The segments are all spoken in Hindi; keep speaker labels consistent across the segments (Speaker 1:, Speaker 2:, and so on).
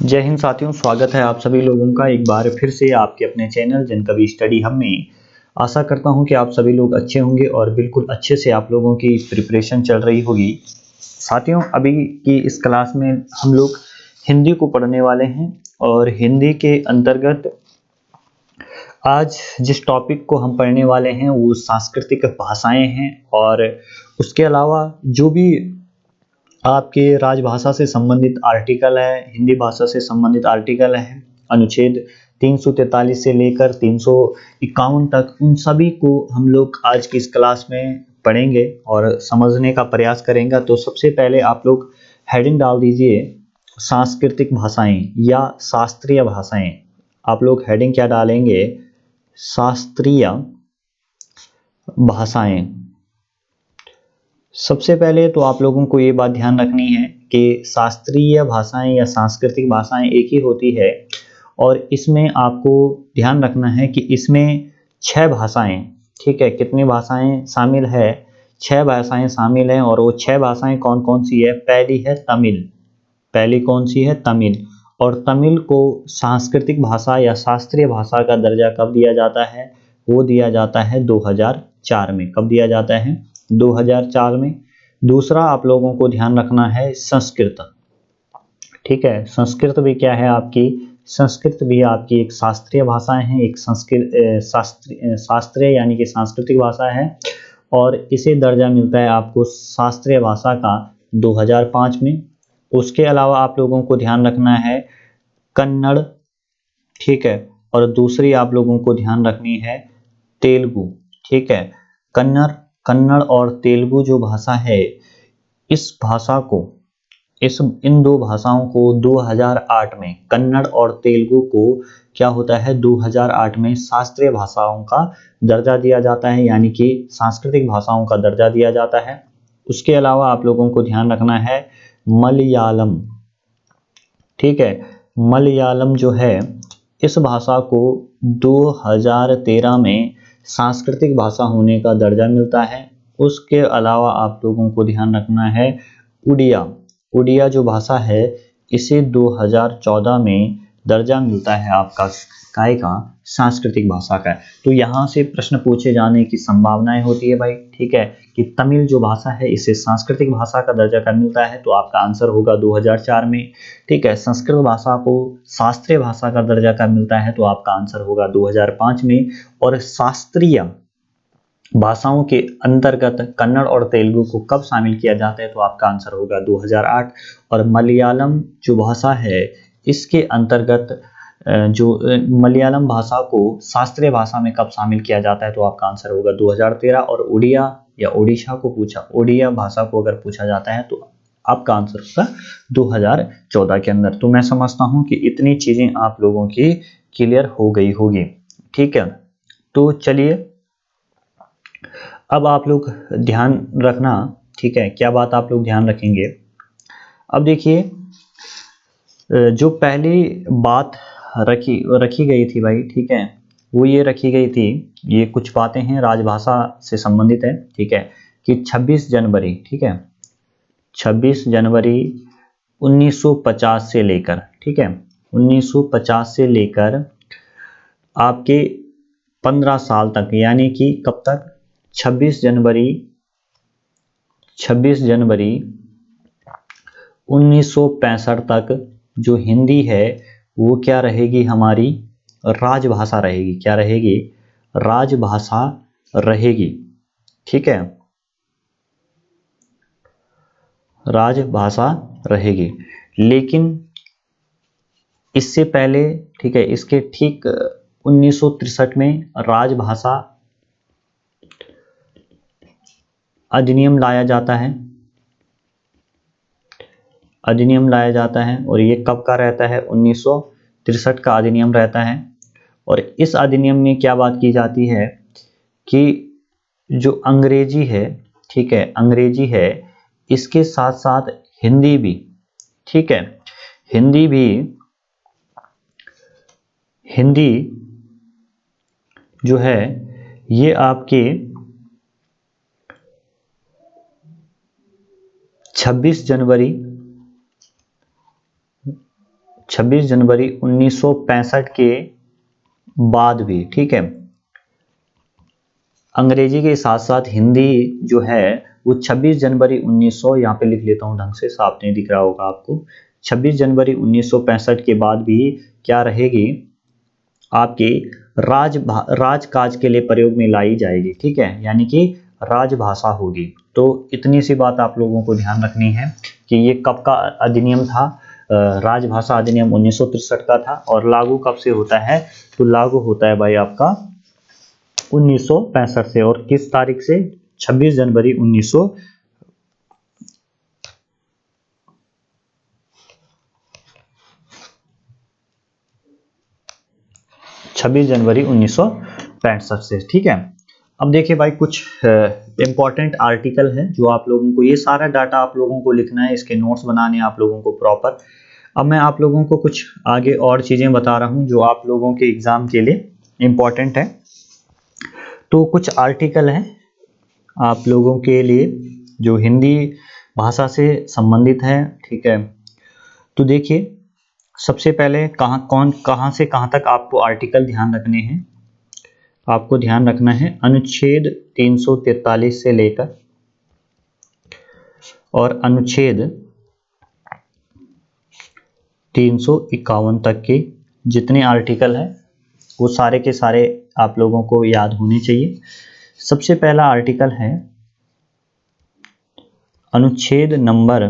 Speaker 1: जय हिंद साथियों, स्वागत है आप सभी लोगों का एक बार फिर से आपके अपने चैनल जनकवि स्टडी हब में। आशा करता हूं कि आप सभी लोग अच्छे होंगे और बिल्कुल अच्छे से आप लोगों की प्रिपरेशन चल रही होगी। साथियों, अभी की इस क्लास में हम लोग हिंदी को पढ़ने वाले हैं और हिंदी के अंतर्गत आज जिस टॉपिक को हम पढ़ने वाले हैं वो सांस्कृतिक भाषाएं हैं। और उसके अलावा जो भी आपके राजभाषा से संबंधित आर्टिकल है, हिंदी भाषा से संबंधित आर्टिकल है, अनुच्छेद 343 से लेकर 351 तक, उन सभी को हम लोग आज की इस क्लास में पढ़ेंगे और समझने का प्रयास करेंगे। तो सबसे पहले आप लोग हेडिंग डाल दीजिए सांस्कृतिक भाषाएं या शास्त्रीय भाषाएं। आप लोग हेडिंग क्या डालेंगे? शास्त्रीय भाषाएं। सबसे पहले तो आप लोगों को ये बात ध्यान रखनी है कि शास्त्रीय भाषाएं या सांस्कृतिक भाषाएं एक ही होती है और इसमें आपको ध्यान रखना है कि इसमें 6 भाषाएं, ठीक है, कितनी भाषाएं शामिल है? 6 भाषाएं शामिल हैं। और वो 6 भाषाएं कौन कौन सी है? पहली है तमिल। पहली कौन सी है? तमिल। और तमिल को सांस्कृतिक भाषा या शास्त्रीय भाषा का दर्जा कब दिया जाता है? वो दिया जाता है 2004 में। कब दिया जाता है? 2004 में। दूसरा आप लोगों को ध्यान रखना है संस्कृत, ठीक है। संस्कृत भी क्या है आपकी? संस्कृत भी आपकी एक शास्त्रीय भाषा है, एक शास्त्रीय यानी कि सांस्कृतिक भाषा है और इसे दर्जा मिलता है आपको शास्त्रीय भाषा का 2005 में। उसके अलावा आप लोगों को ध्यान रखना है कन्नड़, ठीक है। और दूसरी आप लोगों को ध्यान रखनी है तेलुगु, ठीक है। कन्नड़ और तेलुगु जो भाषा है, इस भाषा को इन दो भाषाओं को 2008 में, कन्नड़ और तेलुगु को क्या होता है? 2008 में शास्त्रीय भाषाओं का दर्जा दिया जाता है, यानी कि सांस्कृतिक भाषाओं का दर्जा दिया जाता है। उसके अलावा आप लोगों को ध्यान रखना है मलयालम, ठीक है। मलयालम जो है, इस भाषा को 2013 में सांस्कृतिक भाषा होने का दर्जा मिलता है। उसके अलावा आप लोगों को ध्यान रखना है उड़िया। उड़िया जो भाषा है, इसे 2014 में दर्जा मिलता है आपका काय का? सांस्कृतिक भाषा का। तो यहाँ से प्रश्न पूछे जाने की संभावनाएं होती है भाई, ठीक है, कि तमिल जो भाषा है इसे सांस्कृतिक भाषा का दर्जा कब मिलता है? तो आपका आंसर होगा 2004 में, ठीक है। संस्कृत भाषा को शास्त्रीय भाषा का दर्जा कब मिलता है? तो आपका आंसर होगा 2005 में। और शास्त्रीय भाषाओं के अंतर्गत कन्नड़ और तेलुगु को कब शामिल किया जाता है? तो आपका आंसर होगा 2008। और मलयालम जो भाषा है, इसके अंतर्गत जो मलयालम भाषा को शास्त्रीय भाषा में कब शामिल किया जाता है? तो आपका आंसर होगा 2013। और उड़िया या ओडिशा को ओडिया भाषा को अगर पूछा जाता है तो आपका आंसर होगा 2014 के अंदर। तो मैं समझता हूं कि इतनी चीजें आप लोगों की क्लियर हो गई होगी, ठीक है। तो चलिए, अब आप लोग ध्यान रखना, ठीक है। क्या बात आप लोग ध्यान रखेंगे? अब देखिए, जो पहली बात रखी गई थी भाई, ठीक है, वो ये रखी गई थी, ये कुछ बातें हैं राजभाषा से संबंधित है, ठीक है, कि 26 जनवरी, ठीक है, 26 जनवरी 1950 से लेकर, ठीक है, 1950 से लेकर आपके 15 साल तक, यानी कि कब तक? 26 जनवरी 1965 तक जो हिंदी है वो क्या रहेगी? हमारी राजभाषा रहेगी। क्या रहेगी? राजभाषा रहेगी, ठीक है, राजभाषा रहेगी। लेकिन इससे पहले, ठीक है, इसके ठीक 1963 में राजभाषा अधिनियम लाया जाता है। अधिनियम लाया जाता है और ये कब का रहता है? 1963 का अधिनियम रहता है। और इस अधिनियम में क्या बात की जाती है कि जो अंग्रेजी है, ठीक है, अंग्रेजी है, इसके साथ साथ हिंदी भी, ठीक है, हिंदी जो है ये आपके 26 जनवरी 26 जनवरी 1965 के बाद भी, ठीक है, अंग्रेजी के साथ साथ हिंदी जो है वो 26 जनवरी 1900, यहाँ पे लिख लेता हूँ ढंग से, साफ नहीं दिख रहा होगा आपको, 26 जनवरी 1965 के बाद भी क्या रहेगी, आपकी राजकाज के लिए प्रयोग में लाई जाएगी, ठीक है, यानी कि राजभाषा होगी। तो इतनी सी बात आप लोगों को ध्यान रखनी है कि ये कब का अधिनियम था। राजभाषा अधिनियम 1963 का था। और लागू कब से होता है, तो लागू होता है भाई आपका 1965 से। और किस तारीख से, 26 जनवरी 1965 से, ठीक है। अब देखिए भाई, कुछ इंपॉर्टेंट आर्टिकल है जो आप लोगों को, ये सारा डाटा आप लोगों को लिखना है, इसके नोट्स बनाने हैं आप लोगों को प्रॉपर। अब मैं आप लोगों को कुछ आगे और चीज़ें बता रहा हूँ जो आप लोगों के एग्ज़ाम के लिए इम्पॉर्टेंट है। तो कुछ आर्टिकल हैं आप लोगों के लिए जो हिंदी भाषा से संबंधित है, ठीक है। तो देखिए, सबसे पहले कहाँ से कहाँ तक आपको आर्टिकल ध्यान रखने हैं। आपको ध्यान रखना है अनुच्छेद 343 से लेकर और अनुच्छेद 351 तक के जितने आर्टिकल हैं वो सारे के सारे आप लोगों को याद होने चाहिए। सबसे पहला आर्टिकल है अनुच्छेद नंबर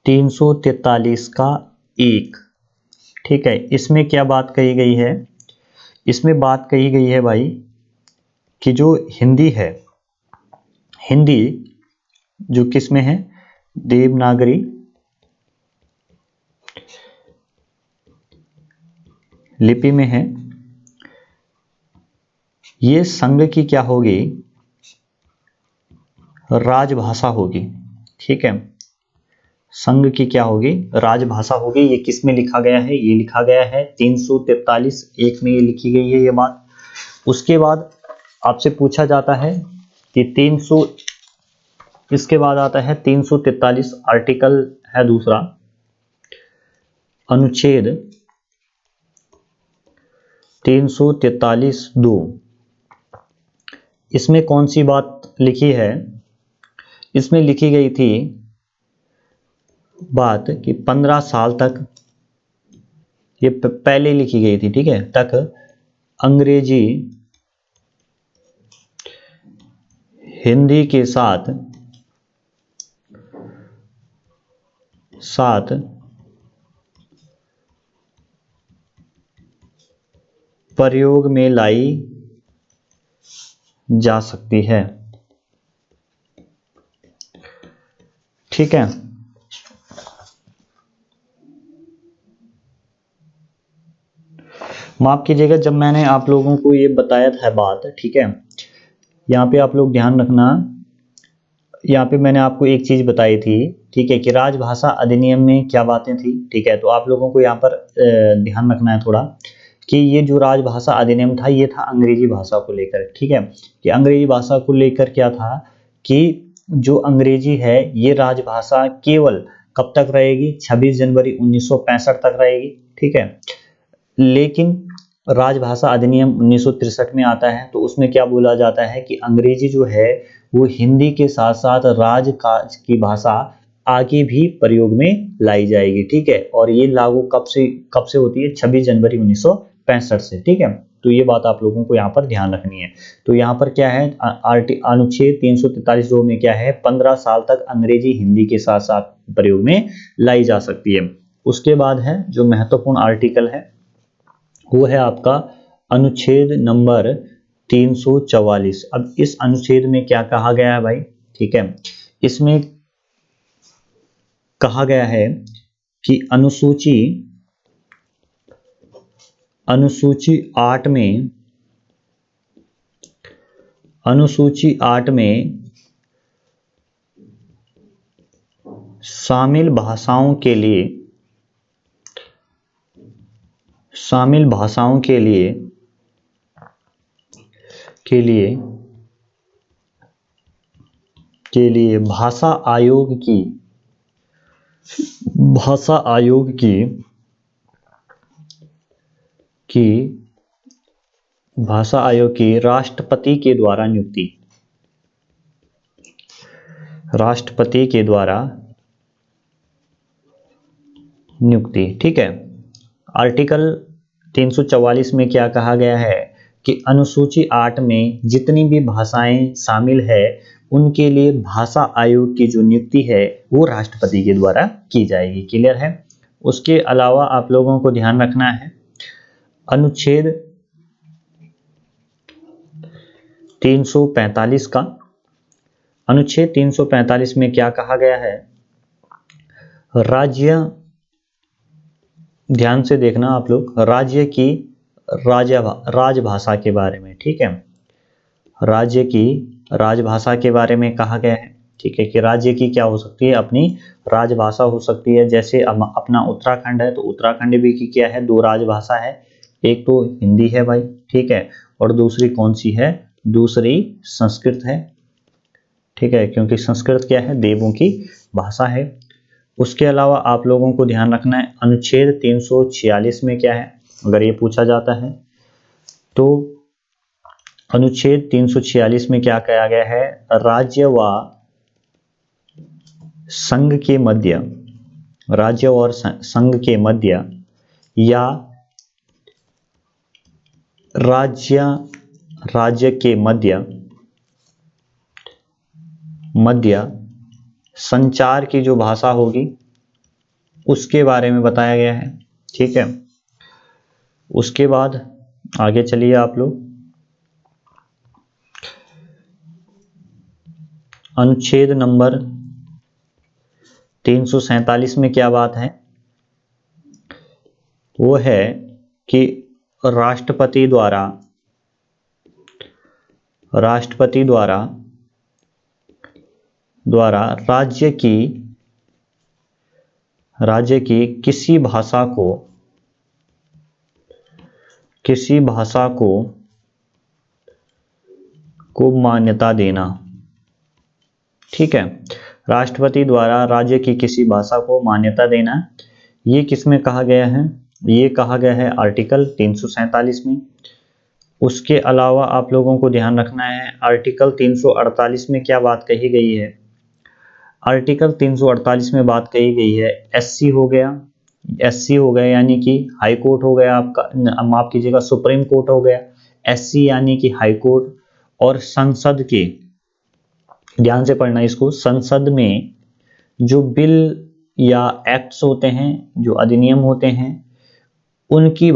Speaker 1: 343 का 1, ठीक है। इसमें क्या बात कही गई है, इसमें बात कही गई है भाई कि जो हिंदी है, हिंदी जो किस में है, देवनागरी लिपि में है, ये संघ की क्या होगी, राजभाषा होगी, ठीक है। संघ की क्या होगी, राजभाषा होगी। ये किस में लिखा गया है, ये लिखा गया है 343(1) में, ये लिखी गई है ये बात। उसके बाद आपसे पूछा जाता है कि 300, इसके बाद आता है 343 आर्टिकल है दूसरा, अनुच्छेद 343(2). इसमें कौन सी बात लिखी है, इसमें लिखी गई थी बात कि 15 साल तक, ये पहले लिखी गई थी, ठीक है, तक अंग्रेजी हिंदी के साथ प्रयोग में लाई जा सकती है, ठीक है। माफ कीजिएगा, जब मैंने आप लोगों को ये बताया था बात, ठीक है, यहाँ पे आप लोग ध्यान रखना, यहाँ पे मैंने आपको एक चीज बताई थी, ठीक है, कि राजभाषा अधिनियम में क्या बातें थी, ठीक है। तो आप लोगों को यहाँ पर ध्यान रखना है थोड़ा कि ये जो राजभाषा अधिनियम था ये था अंग्रेजी भाषा को लेकर, ठीक है। कि अंग्रेजी भाषा को लेकर क्या था कि जो अंग्रेजी है ये राजभाषा केवल कब तक रहेगी, 26 जनवरी 1965 तक रहेगी, ठीक है। लेकिन राजभाषा अधिनियम 1963 में आता है, तो उसमें क्या बोला जाता है कि अंग्रेजी जो है वो हिंदी के साथ साथ राजकाज की भाषा आगे भी प्रयोग में लाई जाएगी, ठीक है। और ये लागू कब से होती है, 26 जनवरी 1965 से, ठीक है। तो ये बात आप लोगों को यहाँ पर ध्यान रखनी है। तो यहाँ पर क्या है, अनुच्छेद 343(2) में क्या है, 15 साल तक अंग्रेजी हिंदी के साथ साथ प्रयोग में लाई जा सकती है। उसके बाद है जो महत्वपूर्ण आर्टिकल है वो है आपका अनुच्छेद नंबर 344। अब इस अनुच्छेद में क्या कहा गया है भाई, ठीक है, इसमें कहा गया है कि अनुसूची 8 में शामिल भाषाओं के लिए भाषा आयोग की भाषा आयोग की भाषा आयोग की राष्ट्रपति के द्वारा नियुक्ति, राष्ट्रपति के द्वारा नियुक्ति। ठीक है। आर्टिकल 344 में क्या कहा गया है कि अनुसूची 8 में जितनी भी भाषाएं शामिल है उनके लिए भाषा आयोग की जो नियुक्ति है वो राष्ट्रपति के द्वारा की जाएगी। क्लियर है। उसके अलावा आप लोगों को ध्यान रखना है अनुच्छेद 345 का, अनुच्छेद 345 में क्या कहा गया है, राज्य, ध्यान से देखना आप लोग, राज्य की राजभाषा के बारे में। ठीक है। राज्य की राजभाषा के बारे में कहा गया है। ठीक है कि राज्य की क्या हो सकती है, अपनी राजभाषा हो सकती है। जैसे अपना उत्तराखंड है तो उत्तराखंड भी की क्या है, 2 राजभाषा है, एक तो हिंदी है भाई, ठीक है, और दूसरी कौन सी है, दूसरी संस्कृत है। ठीक है, क्योंकि संस्कृत क्या है, देवों की भाषा है। उसके अलावा आप लोगों को ध्यान रखना है अनुच्छेद 346 में क्या है, अगर ये पूछा जाता है तो अनुच्छेद 346 में क्या कहा गया है, राज्य व संघ के मध्य, राज्य और संघ के मध्य या राज्य के मध्य संचार की जो भाषा होगी उसके बारे में बताया गया है। ठीक है। उसके बाद आगे चलिए आप लोग, अनुच्छेद नंबर 347 में क्या बात है, वो है कि राष्ट्रपति द्वारा राज्य की किसी भाषा को मान्यता देना। ठीक है। राष्ट्रपति द्वारा राज्य की किसी भाषा को मान्यता देना, ये किसमें कहा गया है, ये कहा गया है आर्टिकल 347 में। उसके अलावा आप लोगों को ध्यान रखना है आर्टिकल 348 में क्या बात कही गई है, आर्टिकल 348 में बात कही गई है एससी हो गया यानी कि हाई कोर्ट हो गया आपका, माफ कीजिएगा सुप्रीम कोर्ट हो गया, एससी यानी कि हाई कोर्ट, और संसद के, ध्यान से पढ़ना इसको, संसद में जो बिल या एक्ट्स होते हैं, जो अधिनियम होते हैं, उनकी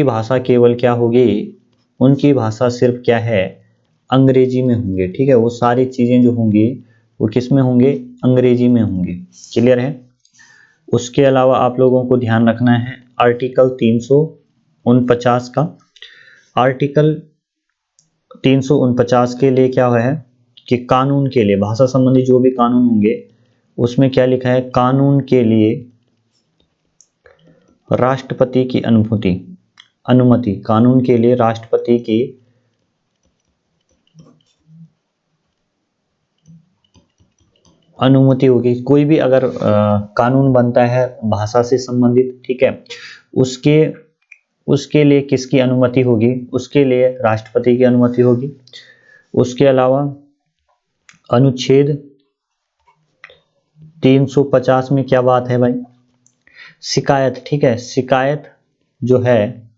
Speaker 1: भाषा केवल क्या होगी, उनकी भाषा सिर्फ क्या है, अंग्रेजी में होंगे। ठीक है। वो सारी चीजें जो होंगी वो किस में होंगे, अंग्रेजी में होंगे। क्लियर है। उसके अलावा आप लोगों को ध्यान रखना है आर्टिकल 349 का, आर्टिकल 349 के लिए क्या है कि कानून के लिए, भाषा संबंधी जो भी कानून होंगे उसमें क्या लिखा है, कानून के लिए राष्ट्रपति की अनुमति, कानून के लिए राष्ट्रपति की अनुमति होगी। कोई भी अगर कानून बनता है भाषा से संबंधित, ठीक है, उसके लिए किसकी अनुमति होगी, उसके लिए राष्ट्रपति की अनुमति होगी। उसके अलावा अनुच्छेद 350 में क्या बात है भाई, शिकायत। ठीक है। शिकायत जो है,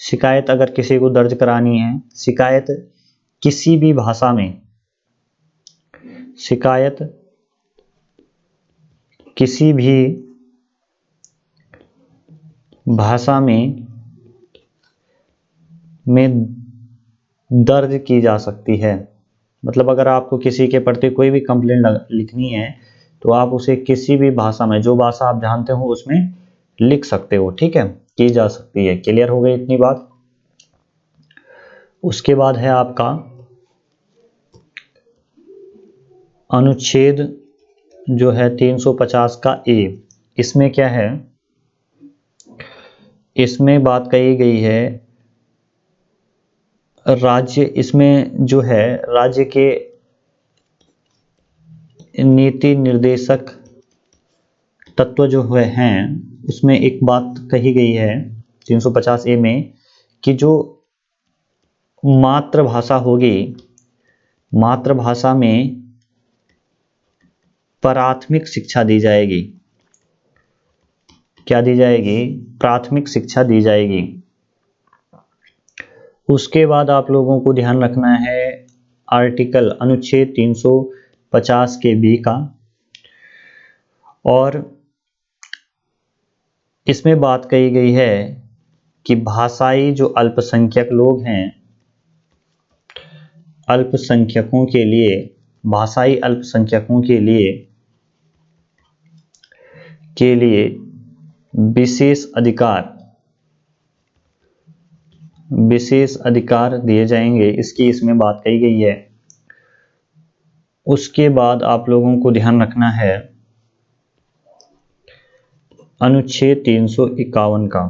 Speaker 1: शिकायत अगर किसी को दर्ज करानी है, शिकायत किसी भी भाषा में, शिकायत किसी भी भाषा में दर्ज की जा सकती है। मतलब अगर आपको किसी के प्रति कोई भी कंप्लेंट लिखनी है तो आप उसे किसी भी भाषा में, जो भाषा आप जानते हो उसमें लिख सकते हो। ठीक है, की जा सकती है। क्लियर हो गई इतनी बात। उसके बाद है आपका अनुच्छेद जो है 350 का ए। इसमें क्या है, इसमें बात कही गई है राज्य, इसमें जो है राज्य के नीति निर्देशक तत्व जो हैं उसमें एक बात कही गई है 350A में कि जो मातृभाषा होगी, मातृभाषा में प्राथमिक शिक्षा दी जाएगी। क्या दी जाएगी? प्राथमिक शिक्षा दी जाएगी। उसके बाद आप लोगों को ध्यान रखना है आर्टिकल अनुच्छेद 350 के बी का, और इसमें बात कही गई है कि भाषाई जो अल्पसंख्यक लोग हैं, अल्पसंख्यकों के लिए, भाषाई अल्पसंख्यकों के लिए विशेष अधिकार दिए जाएंगे, इसकी इसमें बात कही गई है। उसके बाद आप लोगों को ध्यान रखना है अनुच्छेद 351 का।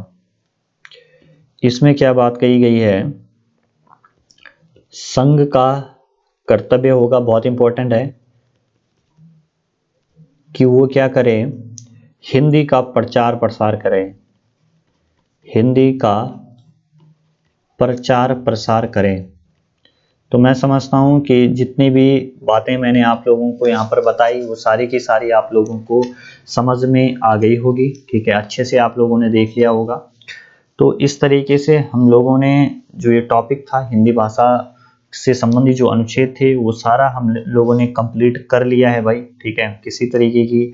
Speaker 1: इसमें क्या बात कही गई है? संघ का कर्तव्य होगा, बहुत इंपॉर्टेंट है, कि वो क्या करे? हिंदी का प्रचार प्रसार करें, हिंदी का प्रचार प्रसार करें। तो मैं समझता हूँ कि जितनी भी बातें मैंने आप लोगों को यहाँ पर बताई वो सारी की सारी आप लोगों को समझ में आ गई होगी। ठीक है, अच्छे से आप लोगों ने देख लिया होगा। तो इस तरीके से हम लोगों ने जो ये टॉपिक था हिंदी भाषा से संबंधित जो अनुच्छेद थे वो सारा हम लोगों ने कंप्लीट कर लिया है भाई। ठीक है, किसी तरीके की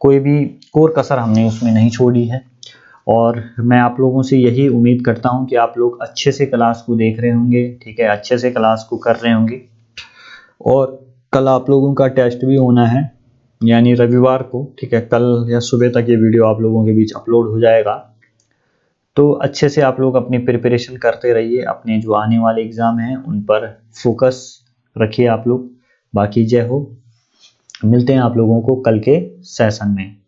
Speaker 1: कोई भी कोर कसर हमने उसमें नहीं छोड़ी है। और मैं आप लोगों से यही उम्मीद करता हूं कि आप लोग अच्छे से क्लास को देख रहे होंगे। ठीक है, अच्छे से क्लास को कर रहे होंगे। और कल आप लोगों का टेस्ट भी होना है, यानी रविवार को। ठीक है, कल या सुबह तक ये वीडियो आप लोगों के बीच अपलोड हो जाएगा। तो अच्छे से आप लोग अपनी प्रिपरेशन करते रहिए, अपने जो आने वाले एग्ज़ाम हैं उन पर फोकस रखिए आप लोग। बाकी जय हो, मिलते हैं आप लोगों को कल के सेशन में।